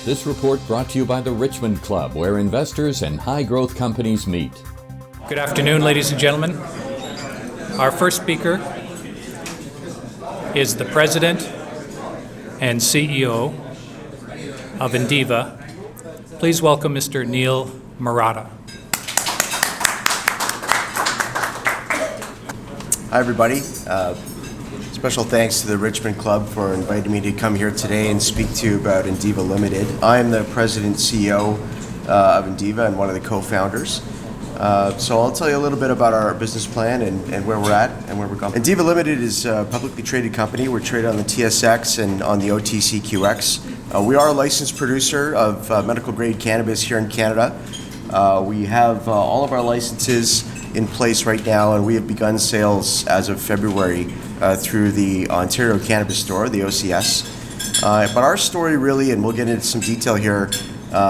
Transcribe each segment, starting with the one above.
This report brought to you by the Richmond Club, where investors and high-growth companies meet. Good afternoon, ladies and gentlemen. Our first speaker is the President and CEO of Indiva. Please welcome Mr. Niel Marotta. Hi, everybody. Special thanks to the Richmond Club for inviting me to come here today and speak to you about Indiva Limited. I'm the President and CEO of Indiva and one of the co-founders. So I'll tell you a little bit about our business plan and where we're at and where we're going. Indiva Limited is a publicly traded company. We're traded on the TSX and on the OTCQX. We are a licensed producer of medical grade cannabis here in Canada. We have all of our licenses in place right now, and we have begun sales as of February through the Ontario Cannabis Store, the OCS. But our story really, and we'll get into some detail here,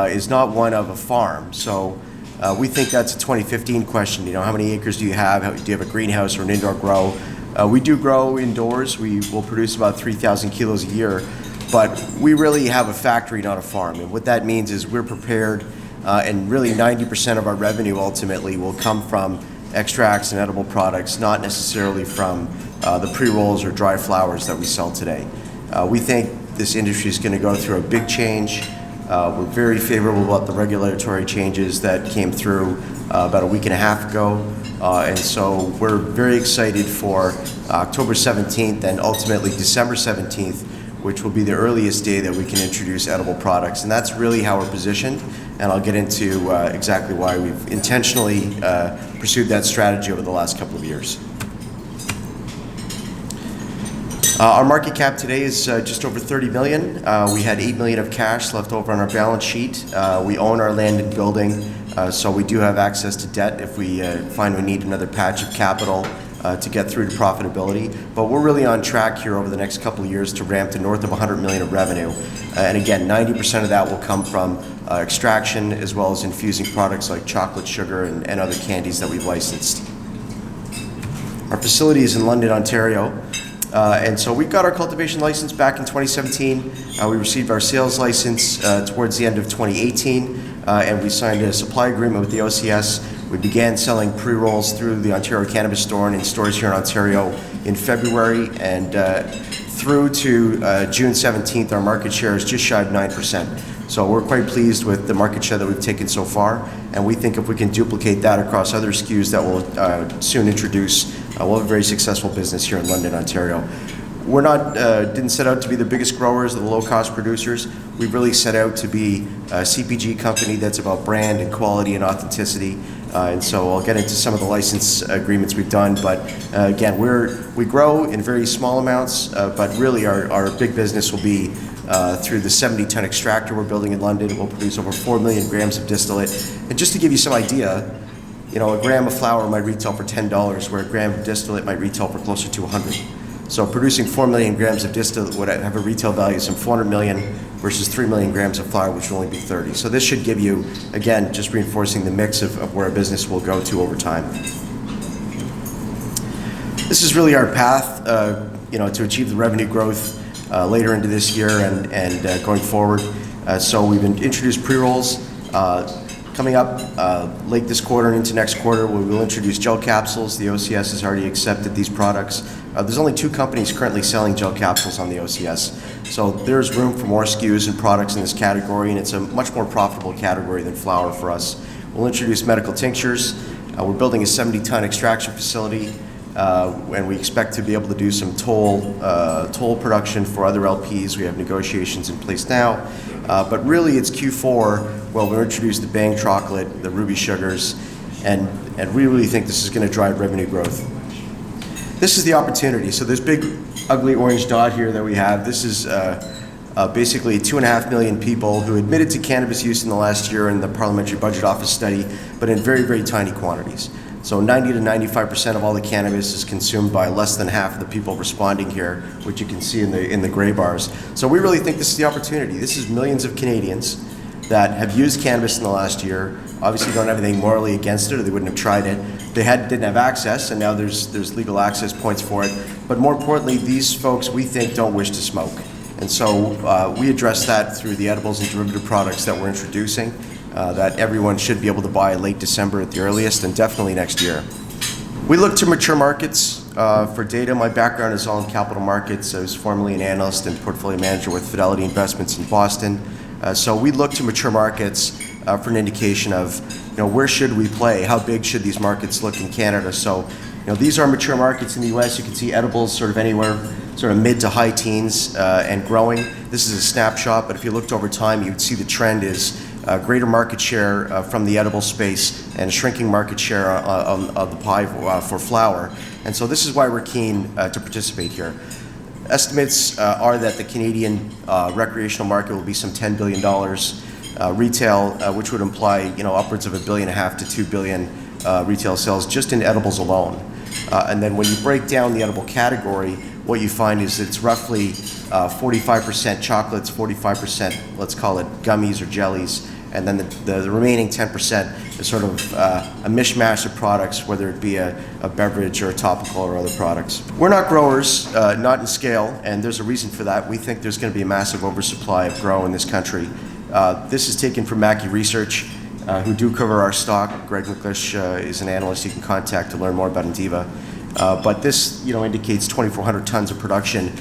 is not one of a farm. So we think that's a 2015 question. You know, how many acres do you have? Do you have a greenhouse or an indoor grow? We do grow indoors. We will produce about 3,000 kilos a year, but we really have a factory, not a farm. And what that means is we're prepared, and really 90% of our revenue ultimately will come from extracts and edible products, not necessarily from the pre-rolls or dry flowers that we sell today. We think this industry is going to go through a big change. We're very favorable about the regulatory changes that came through about a week and a half ago. And so we're very excited for October 17th and ultimately December 17th, which will be the earliest day that we can introduce edible products. And that's really how we're positioned. And I'll get into exactly why we've intentionally pursued that strategy over the last couple of years. Our market cap today is just over 30 million. We had 8 million of cash left over on our balance sheet. We own our land and building, so we do have access to debt if we find we need another patch of capital to get through to profitability. But we're really on track here over the next couple of years to ramp to north of 100 million of revenue. And again, 90% of that will come from extraction as well as infusing products like chocolate, sugar, and other candies that we've licensed. Our facility is in London, Ontario. And so we got our cultivation license back in 2017. We received our sales license towards the end of 2018, and we signed a supply agreement with the OCS. We began selling pre-rolls through the Ontario Cannabis Store and in stores here in Ontario in February, and through to June 17th, our market share is just shy of 9%. So we're quite pleased with the market share that we've taken so far, and we think if we can duplicate that across other SKUs that we'll soon introduce, we'll have a very successful business here in London, Ontario. We're not, didn't set out to be the biggest growers or the low-cost producers. We've really set out to be a CPG company that's about brand and quality and authenticity. And so I'll get into some of the license agreements we've done. But again, we grow in very small amounts, but really our big business will be through the 70-ton extractor we're building in London. It will produce over 4 million grams of distillate. And just to give you some idea, you know, a gram of flour might retail for $10, where a gram of distillate might retail for closer to $100. So producing 4 million grams of distillate would have a retail value of some 400 million versus 3 million grams of flour, which will only be 30. So this should give you, again, just reinforcing the mix of where a business will go to over time. This is really our path, you know, to achieve the revenue growth later into this year and going forward. So we've introduced pre-rolls. Coming up late this quarter and into next quarter, we will introduce gel capsules. The OCS has already accepted these products. There's only 2 companies currently selling gel capsules on the OCS. So there's room for more SKUs and products in this category, and it's a much more profitable category than flower for us. We'll introduce medical tinctures. We're building a 70-ton extraction facility, and we expect to be able to do some toll production for other LPs. We have negotiations in place now. But really it's Q4, well, we'll introduce the Bang chocolate, the ruby sugars, and we really think this is going to drive revenue growth. This is the opportunity. So this big ugly orange dot here that we have, this is basically 2.5 million people who admitted to cannabis use in the last year in the Parliamentary Budget Office study, but in very, very tiny quantities. So 90 to 95% of all the cannabis is consumed by less than half of the people responding here, which you can see in the gray bars. So we really think this is the opportunity. This is millions of Canadians that have used cannabis in the last year, obviously don't have anything morally against it or they wouldn't have tried it. They didn't have access, and now there's legal access points for it. But more importantly, these folks we think don't wish to smoke. And so we address that through the edibles and derivative products that we're introducing that everyone should be able to buy late December at the earliest, and definitely next year. We look to mature markets for data. My background is all in capital markets. I was formerly an analyst and portfolio manager with Fidelity Investments in Boston. So we look to mature markets for an indication of, where should we play? How big should these markets look in Canada? So, these are mature markets in the U.S. You can see edibles sort of anywhere, sort of mid to high teens and growing. This is a snapshot, but if you looked over time, you would see the trend is greater market share from the edible space and shrinking market share of the pie for flower. And so this is why we're keen to participate here. Estimates are that the Canadian recreational market will be some $10 billion. Retail, which would imply upwards of $1.5 billion to $2 billion retail sales just in edibles alone. And then when you break down the edible category, what you find is it's roughly 45% chocolates, 45%, let's call it gummies or jellies, and then the remaining 10% is sort of a mishmash of products, whether it be a beverage or a topical or other products. We're not growers, not in scale, and there's a reason for that. We think there's going to be a massive oversupply of grow in this country. This is taken from Mackey Research, who do cover our stock. Greg McLeish is an analyst you can contact to learn more about Indiva. But this indicates 2,400 tons of production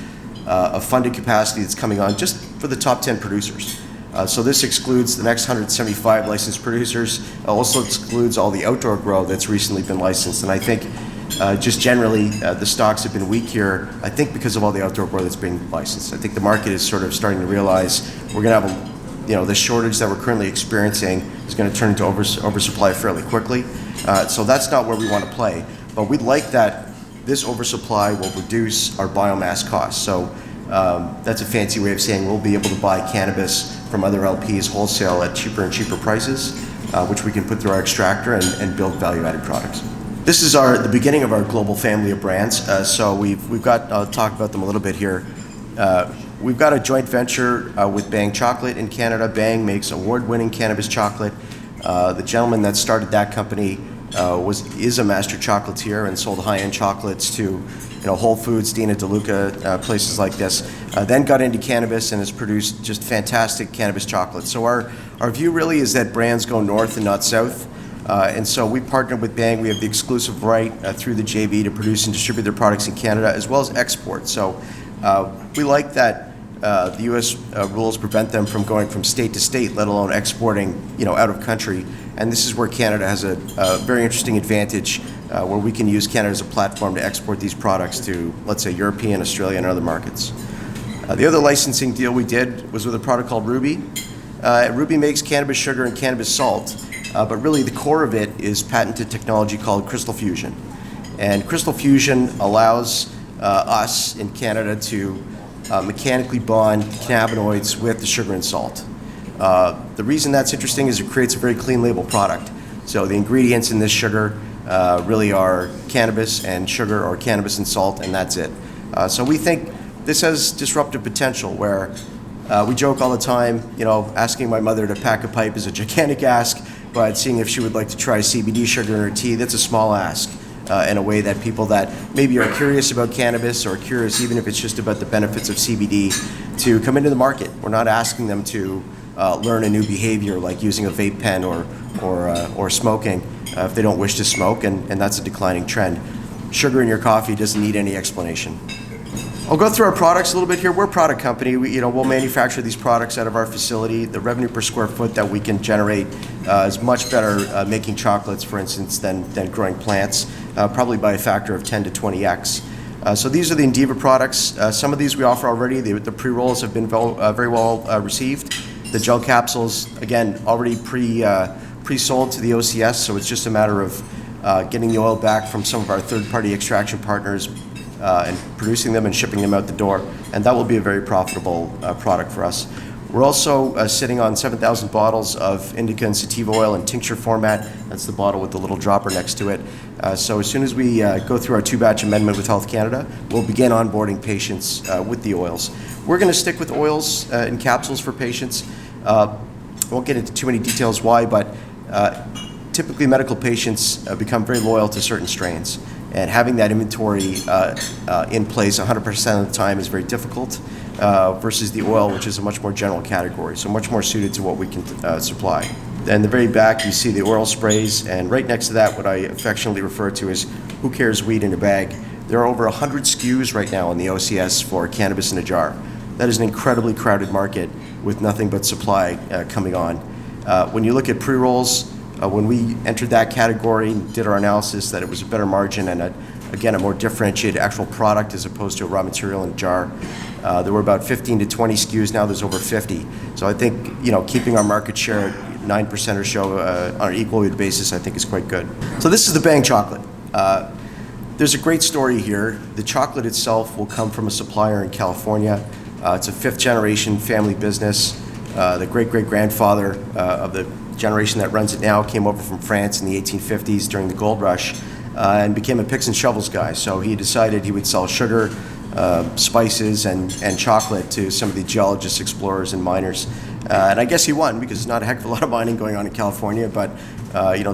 of funded capacity that's coming on just for the top 10 producers. So this excludes the next 175 licensed producers, also excludes all the outdoor grow that's recently been licensed. And I think just generally the stocks have been weak here, I think because of all the outdoor grow that's being licensed. I think the market is sort of starting to realize we're going to have the shortage that we're currently experiencing is going to turn into oversupply fairly quickly. So that's not where we want to play. But we'd like that this oversupply will reduce our biomass costs. So that's a fancy way of saying we'll be able to buy cannabis from other LPs wholesale at cheaper and cheaper prices, which we can put through our extractor and build value-added products. This is the beginning of our global family of brands. So we've got, I'll talk about them a little bit here. We've got a joint venture with Bang Chocolate in Canada. Bang makes award-winning cannabis chocolate. The gentleman that started that company is a master chocolatier and sold high-end chocolates to Whole Foods, Dina DeLuca, places like this. Then got into cannabis and has produced just fantastic cannabis chocolate. So our view really is that brands go north and not south. And so we partnered with Bang. We have the exclusive right through the JV to produce and distribute their products in Canada as well as export. So we like that the U.S. rules prevent them from going from state to state, let alone exporting out of country. And this is where Canada has a very interesting advantage where we can use Canada as a platform to export these products to, let's say, European, Australian, and other markets. The other licensing deal we did was with a product called Ruby. Ruby makes cannabis sugar and cannabis salt, but really the core of it is patented technology called crystal fusion. And crystal fusion allows us in Canada to mechanically bond cannabinoids with the sugar and salt. The reason that's interesting is it creates a very clean label product. So the ingredients in this sugar really are cannabis and sugar, or cannabis and salt, and that's it. So we think this has disruptive potential where we joke all the time, asking my mother to pack a pipe is a gigantic ask, but seeing if she would like to try CBD sugar in her tea, that's a small ask. In a way that people that maybe are curious about cannabis or curious even if it's just about the benefits of CBD to come into the market. We're not asking them to learn a new behavior like using a vape pen or smoking if they don't wish to smoke, and that's a declining trend. Sugar in your coffee doesn't need any explanation. I'll go through our products a little bit here. We're a product company. We'll manufacture these products out of our facility. The revenue per square foot that we can generate is much better making chocolates, for instance, than growing plants, probably by a factor of 10 to 20x. So these are the Indiva products. Some of these we offer already. The pre-rolls have been very well received. The gel capsules, again, already pre-sold to the OCS, so it's just a matter of getting the oil back from some of our third-party extraction partners and producing them and shipping them out the door, and that will be a very profitable product for us. We're also sitting on 7,000 bottles of indica and sativa oil in tincture format. That's the bottle with the little dropper next to it. So as soon as we go through our two-batch amendment with Health Canada, we'll begin onboarding patients with the oils. We're going to stick with oils in capsules for patients. Won't get into too many details why, but typically medical patients become very loyal to certain strains. And having that inventory in place 100% of the time is very difficult. versus the oil, which is a much more general category, so much more suited to what we can supply. In the very back, you see the oil sprays, and right next to that, what I affectionately refer to as who cares weed in a bag. There are over 100 SKUs right now in the OCS for cannabis in a jar. That is an incredibly crowded market with nothing but supply coming on. When you look at pre-rolls, when we entered that category, did our analysis that it was a better margin and again, a more differentiated actual product as opposed to a raw material in a jar. There were about 15 to 20 SKUs, now there's over 50. So I think, keeping our market share at 9% or so on an equal weight basis, I think is quite good. So this is the Bang chocolate. There's a great story here. The chocolate itself will come from a supplier in California. It's a 5th generation family business. The great-great-grandfather of the generation that runs it now came over from France in the 1850s during the gold rush and became a picks and shovels guy. So he decided he would sell sugar, spices, and chocolate to some of the geologists, explorers, and miners. And I guess he won because there's not a heck of a lot of mining going on in California, but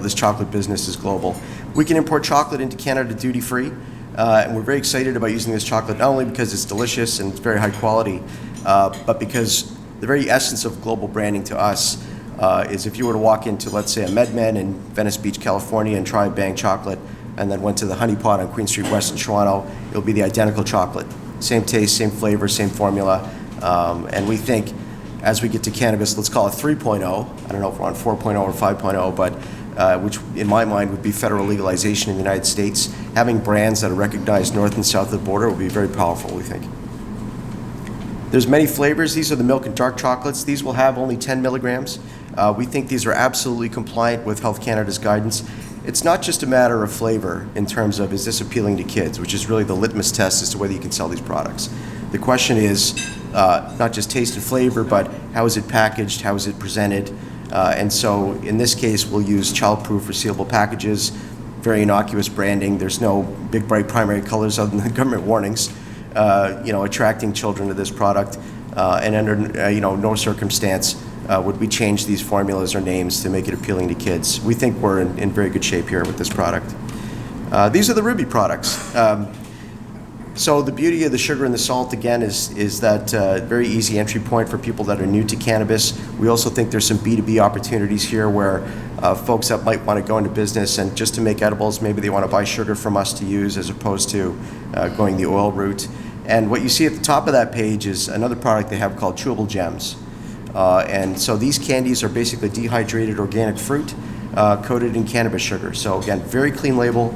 this chocolate business is global. We can import chocolate into Canada duty-free, and we're very excited about using this chocolate, not only because it's delicious and it's very high quality, but because the very essence of global branding to us is if you were to walk into, let's say, a MedMen in Venice Beach, California, and try Bang chocolate, and then went to the Honey Pot on Queen Street West in Toronto, it'll be the identical chocolate. Same taste, same flavor, same formula, and we think as we get to cannabis, let's call it 3.0, I don't know if we're on 4.0 or 5.0, but which in my mind would be federal legalization in the United States, having brands that are recognized north and south of the border will be very powerful, we think. There's many flavors. These are the milk and dark chocolates. These will have only 10 milligrams. We think these are absolutely compliant with Health Canada's guidance. It's not just a matter of flavor in terms of is this appealing to kids, which is really the litmus test as to whether you can sell these products. The question is not just taste and flavor, but how is it packaged, how is it presented? And so in this case, we'll use child-proof resealable packages, very innocuous branding. There's no big, bright primary colors other than the government warnings, attracting children to this product. And under no circumstance would we change these formulas or names to make it appealing to kids. We think we're in very good shape here with this product. These are the Ruby products. So the beauty of the sugar and the salt, again, is that very easy entry point for people that are new to cannabis. We also think there's some B2B opportunities here where folks that might want to go into business and just to make edibles, maybe they want to buy sugar from us to use as opposed to going the oil route. And what you see at the top of that page is another product they have called chewable gems. And so these candies are basically dehydrated organic fruit coated in cannabis sugar. So again, very clean label.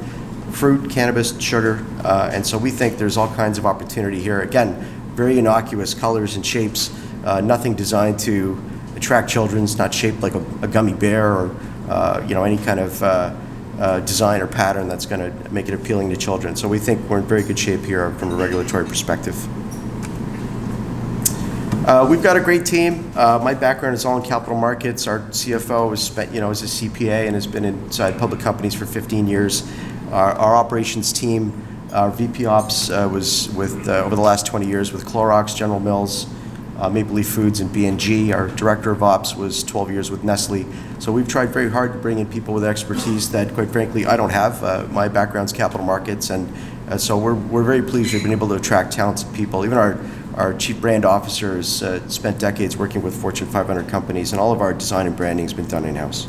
Fruit, cannabis, sugar, and so we think there's all kinds of opportunity here. Again, very innocuous colors and shapes, nothing designed to attract children. It's not shaped like a gummy bear or any kind of design or pattern that's going to make it appealing to children. So we think we're in very good shape here from a regulatory perspective. We've got a great team. My background is all in capital markets. Our CFO has spent, is a CPA and has been inside public companies for 15 years. Our operations team, our VP Ops was with, over the last 20 years with Clorox, General Mills, Maple Leaf Foods, and B&G. Our Director of Ops was 12 years with Nestle. So we've tried very hard to bring in people with expertise that, quite frankly, I don't have. My background's capital markets, and so we're very pleased we've been able to attract talented people. Even our Chief Brand Officer has spent decades working with Fortune 500 companies, and all of our design and branding has been done in-house.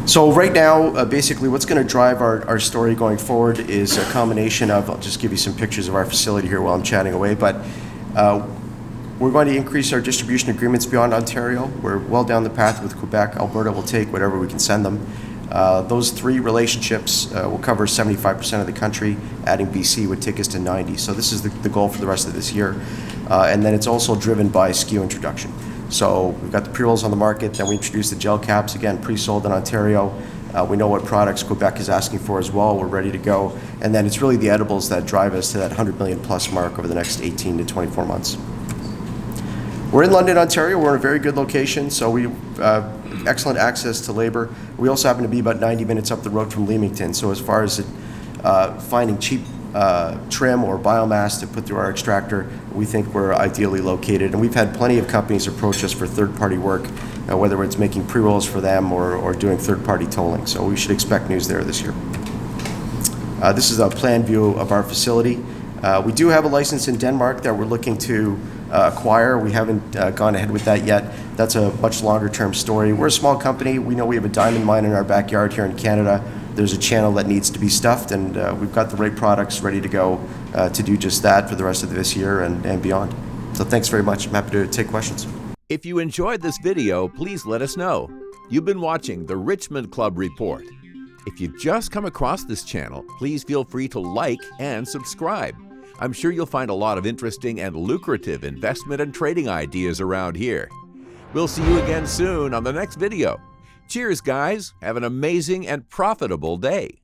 So right now, basically what's going to drive our story going forward is a combination of, I'll just give you some pictures of our facility here while I'm chatting away, but we're going to increase our distribution agreements beyond Ontario. We're well down the path with Quebec. Alberta will take whatever we can send them. Those 3 relationships will cover 75% of the country. Adding BC would take us to 90. So this is the goal for the rest of this year. And then it's also driven by SKU introduction. So we've got the pre-rolls on the market, then we introduced the gel caps, again, pre-sold in Ontario. We know what products Quebec is asking for as well. We're ready to go. And then it's really the edibles that drive us to that 100 million plus mark over the next 18 to 24 months. We're in London, Ontario. We're in a very good location, so we excellent access to labor. We also happen to be about 90 minutes up the road from Leamington, so as far as finding cheap trim or biomass to put through our extractor, we think we're ideally located. And we've had plenty of companies approach us for third-party work, whether it's making pre-rolls for them or doing third-party tolling. So we should expect news there this year. This is a plan view of our facility. We do have a license in Denmark that we're looking to acquire. We haven't gone ahead with that yet. That's a much longer term story. We're a small company. We know we have a diamond mine in our backyard here in Canada. There's a channel that needs to be stuffed, and we've got the right products ready to go to do just that for the rest of this year and beyond. So thanks very much. I'm happy to take questions. If you enjoyed this video, please let us know. You've been watching the Richmond Club Report. If you've just come across this channel, please feel free to like and subscribe. I'm sure you'll find a lot of interesting and lucrative investment and trading ideas around here. We'll see you again soon on the next video. Cheers, guys. Have an amazing and profitable day.